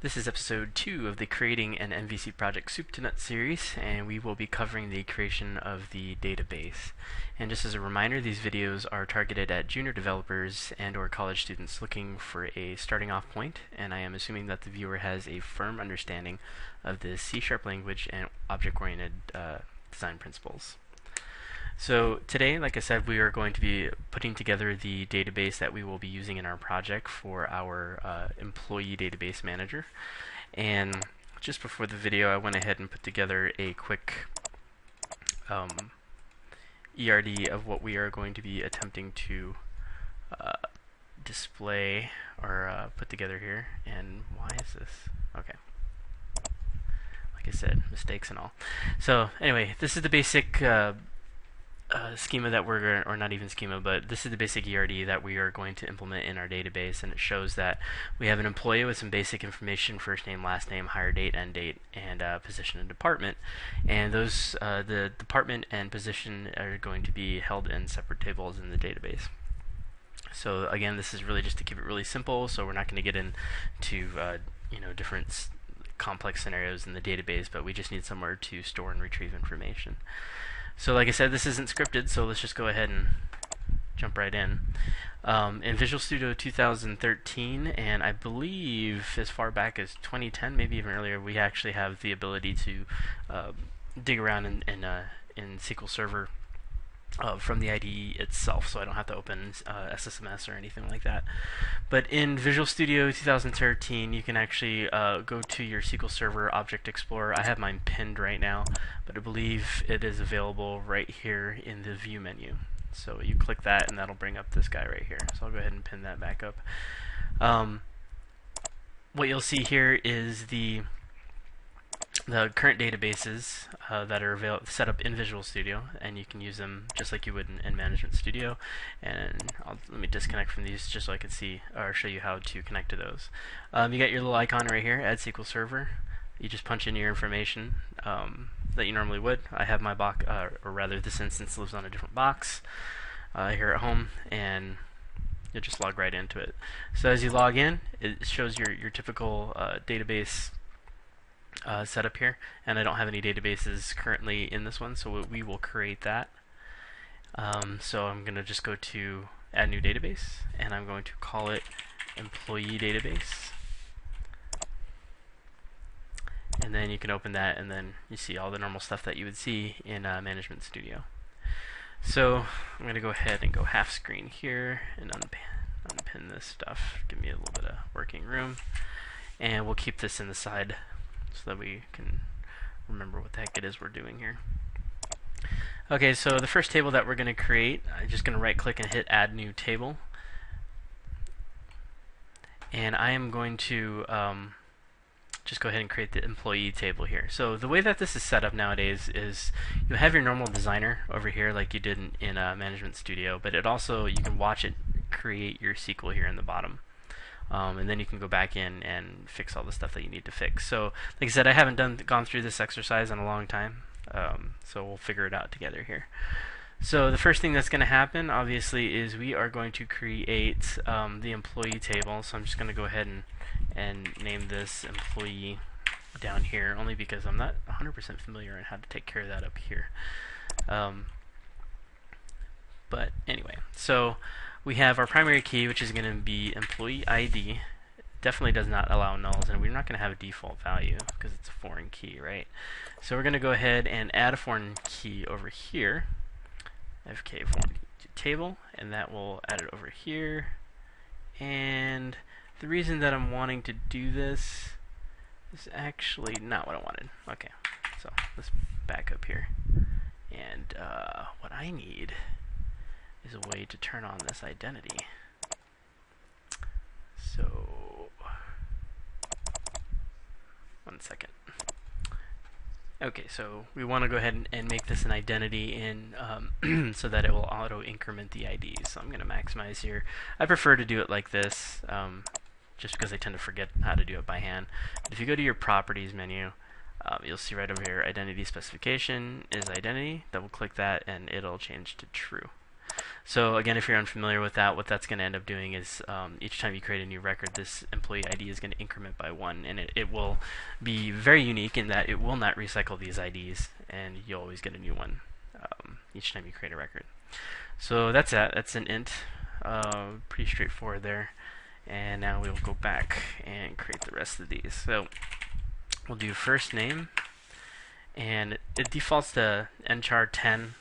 This is episode 2 of the Creating an MVC Project Soup to Nuts series, and we will be covering the creation of the database. And just as a reminder, these videos are targeted at junior developers and or college students looking for a starting off point, and I am assuming that the viewer has a firm understanding of the C# language and object-oriented design principles. So today, like I said, we are going to be putting together the database that we will be using in our project for our employee database manager. And just before the video, I went ahead and put together a quick ERD of what we are going to be attempting to display or put together here. And why is this? Okay. Like I said, mistakes and all. So anyway, this is the basic schema that we're going to, or not even schema, but this is the basic ERD that we are going to implement in our database, and it shows that we have an employee with some basic information: first name, last name, hire date, end date, and position and department. And those the department and position are going to be held in separate tables in the database. So again, this is really just to keep it really simple, so we're not going to get into different complex scenarios in the database, but we just need somewhere to store and retrieve information. So like I said, this isn't scripted, so let's just go ahead and jump right in. In Visual Studio 2013, and I believe as far back as 2010, maybe even earlier, we actually have the ability to dig around in SQL Server from the IDE itself, so I don't have to open SSMS or anything like that. But in Visual Studio 2013, you can actually go to your SQL Server Object Explorer. I have mine pinned right now, but I believe it is available right here in the View menu. So you click that, and that'll bring up this guy right here. So I'll go ahead and pin that back up. What you'll see here is the current databases that are set up in Visual Studio, and you can use them just like you would in Management Studio. And let me disconnect from these just so I can see or show you how to connect to those. You got your little icon right here, Add SQL Server. You just punch in your information that you normally would. I have my box, or rather this instance lives on a different box here at home, and you'll just log right into it. So as you log in, it shows your typical database setup here, and I don't have any databases currently in this one, so we will create that. So I'm going to just go to Add New Database, and I'm going to call it Employee Database. And then you can open that, and then you see all the normal stuff that you would see in Management Studio. So I'm going to go ahead and go half screen here and unpin this stuff. Give me a little bit of working room, and we'll keep this in the side so that we can remember what the heck it is we're doing here. Okay, so the first table that we're going to create, I'm just going to right click and hit Add New Table, and I am going to just go ahead and create the employee table here. So the way that this is set up nowadays is you have your normal designer over here like you did in Management Studio, but it also, you can watch it create your SQL here in the bottom. And then you can go back in and fix all the stuff that you need to fix. So like I said, I haven't gone through this exercise in a long time, so we'll figure it out together here. So the first thing that's going to happen, obviously, is we are going to create the employee table. So I'm just going to go ahead and name this employee down here, only because I'm not 100% familiar on how to take care of that up here. But anyway, so we have our primary key, which is going to be employee ID. Definitely does not allow nulls, and we're not going to have a default value because it's a foreign key, right? So we're going to go ahead and add a foreign key over here, fk foreign key to table, and that will add it over here. And the reason that I'm wanting to do this is actually not what I wanted. Okay, so let's back up here. And what I need is a way to turn on this identity. So, one second. Okay, so we want to go ahead and make this an identity in so that it will auto increment the IDs. So I'm going to maximize here. I prefer to do it like this, just because I tend to forget how to do it by hand. But if you go to your Properties menu, you'll see right over here, Identity Specification is Identity. Double click that, and it'll change to True. So again, if you're unfamiliar with that, what that's going to end up doing is each time you create a new record, this employee ID is going to increment by 1, and it will be very unique in that it will not recycle these IDs, and you'll always get a new one each time you create a record. So that's that. That's an int. Pretty straightforward there. And now we'll go back and create the rest of these. So we'll do first name, and it defaults to nchar 10.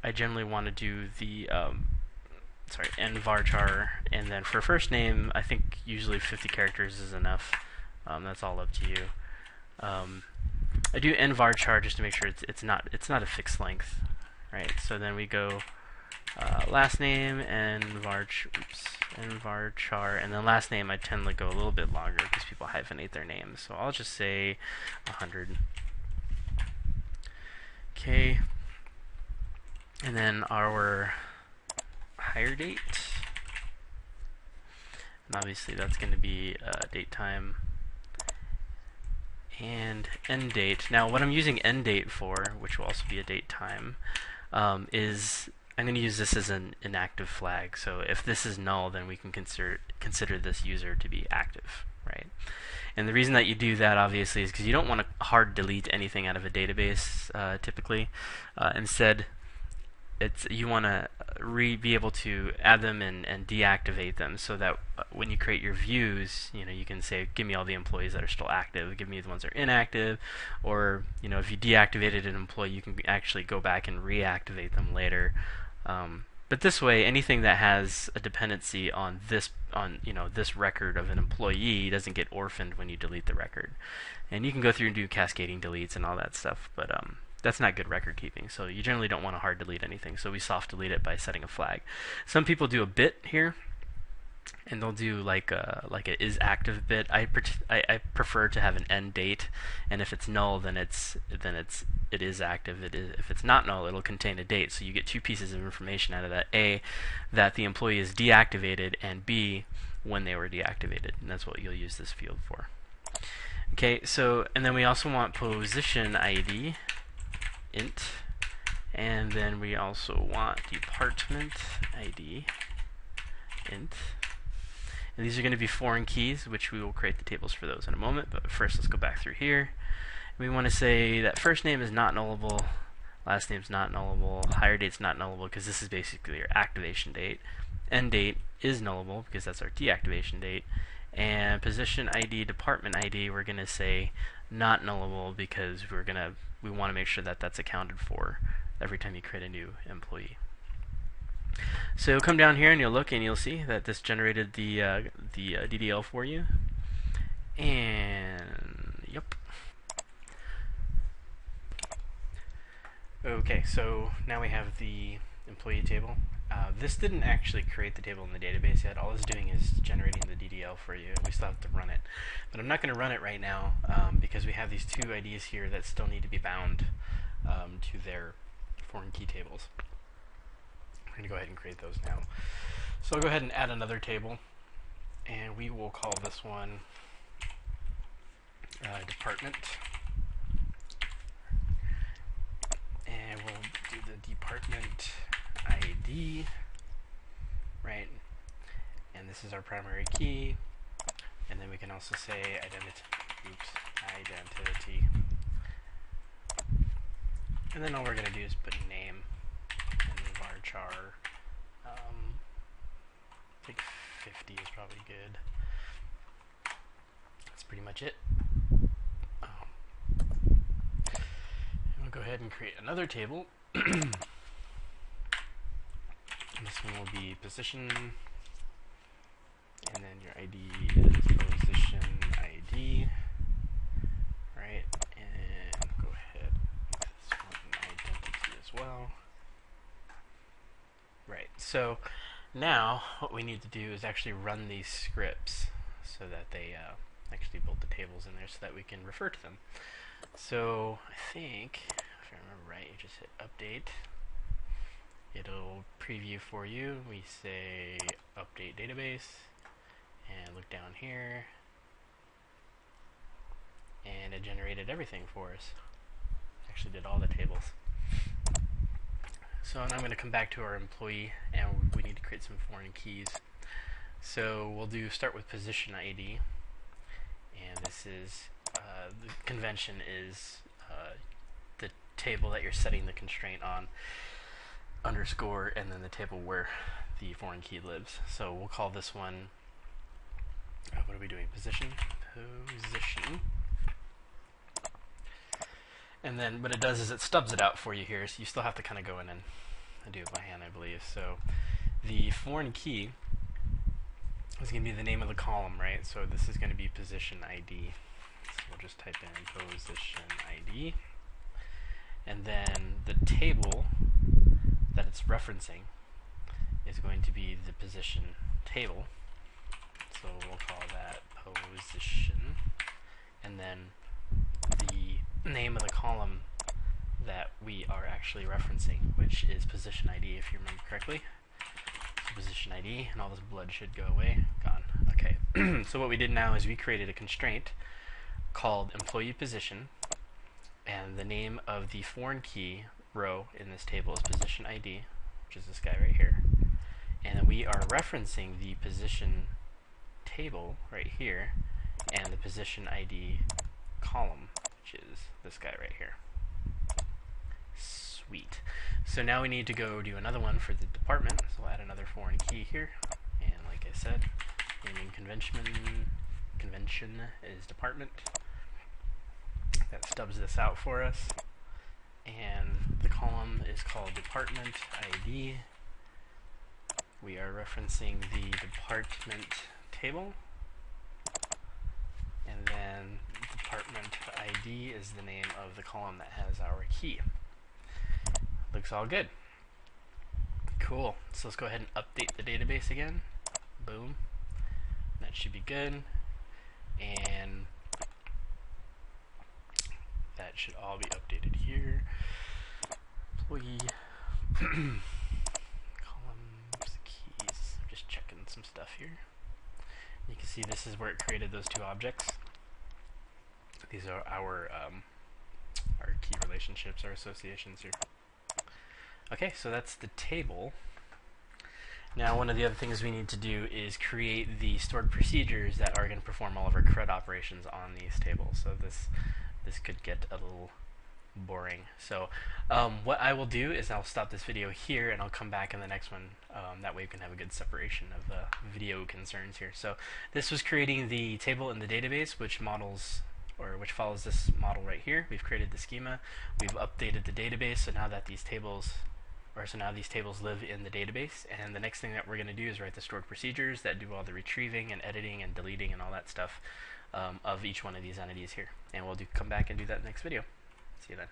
I generally want to do the nvarchar, and then for first name, I think usually 50 characters is enough. That's all up to you. I do nvarchar just to make sure it's not a fixed length, right? So then we go last name nvarchar, and then last name I tend to go a little bit longer because people hyphenate their names. So I'll just say 100. Okay. And then our hire date, and obviously that's going to be date time and end date. Now what I'm using end date for, which will also be a date time, is I'm going to use this as an inactive flag. So if this is null, then we can consider this user to be active, right? And the reason that you do that, obviously, is because you don't want to hard delete anything out of a database typically. Instead, you want to be able to add them and deactivate them, so that when you create your views, you can say, give me all the employees that are still active, give me the ones that are inactive, or if you deactivated an employee, you can actually go back and reactivate them later. But this way, anything that has a dependency on this record of an employee doesn't get orphaned when you delete the record. And you can go through and do cascading deletes and all that stuff, but that's not good record keeping. So you generally don't want to hard delete anything. So we soft delete it by setting a flag. Some people do a bit here, and they'll do like a is active bit. I prefer to have an end date, and if it's null, then it is active. If it's not null, it'll contain a date. So you get two pieces of information out of that: A, that the employee is deactivated, and B, when they were deactivated. And that's what you'll use this field for. Okay, so and then we also want position ID int, and then we also want department ID int. And these are going to be foreign keys, which we will create the tables for those in a moment. But first, let's go back through here. We want to say that first name is not nullable, last name is not nullable, hire date's not nullable because this is basically your activation date. End date is nullable because that's our deactivation date. And position ID, department ID, we're going to say not nullable because we want to make sure that that's accounted for every time you create a new employee. So you'll come down here and you'll look and you'll see that this generated the DDL for you. And yep. Okay, so now we have the employee table. This didn't actually create the table in the database yet. All it's doing is generating the DDL for you. We still have to run it. But I'm not going to run it right now because we have these two IDs here that still need to be bound to their foreign key tables. I'm going to go ahead and create those now. So I'll go ahead and add another table, and we will call this one department. And we'll do the department ID, right? And this is our primary key. And then we can also say identity. And then all we're going to do is put name and varchar. I think 50 is probably good. That's pretty much it. We'll go ahead and create another table. This one will be position, and then your ID is position ID, right? And go ahead and make this one identity as well. Right, so now what we need to do is actually run these scripts so that they actually build the tables in there so that we can refer to them. So I think, if I remember right, you just hit update. It'll preview for you. We say update database, and look down here, and it generated everything for us. Actually did all the tables. So now I'm going to come back to our employee, and we need to create some foreign keys. So we'll start with position ID, and this is the convention is the table that you're setting the constraint on, underscore, and then the table where the foreign key lives. So we'll call this one, what are we doing? Position. And then what it does is it stubs it out for you here, so you still have to kind of go in and do it by hand, I believe. So the foreign key is going to be the name of the column, right? So this is going to be position ID. So we'll just type in position ID. And then the table that it's referencing is going to be the position table. So we'll call that position. And then the name of the column that we are actually referencing, which is position ID, if you remember correctly. So position ID, and all this blood should go away. Gone. Okay. So what we did now is we created a constraint called employee position, and the name of the foreign key row in this table is position ID, which is this guy right here. And then we are referencing the position table right here and the position ID column, which is this guy right here. Sweet. So now we need to go do another one for the department. So we'll add another foreign key here. And like I said, naming convention is department. That stubs this out for us. And the column is called department ID. We are referencing the department table. And then department ID is the name of the column that has our key. Looks all good. Cool. So let's go ahead and update the database again. Boom. That should be good. And that should all be updated here. Employee columns, keys. I'm just checking some stuff here. You can see this is where it created those two objects. These are our key relationships, our associations here. Okay, so that's the table. Now one of the other things we need to do is create the stored procedures that are going to perform all of our CRUD operations on these tables. So this could get a little boring. So what I will do is I'll stop this video here and I'll come back in the next one. That way we can have a good separation of the video concerns here. So this was creating the table in the database, which follows this model right here. We've created the schema. We've updated the database, so now these tables live in the database. And the next thing that we're going to do is write the stored procedures that do all the retrieving and editing and deleting and all that stuff of each one of these entities here. And we'll come back and do that next video. See you then.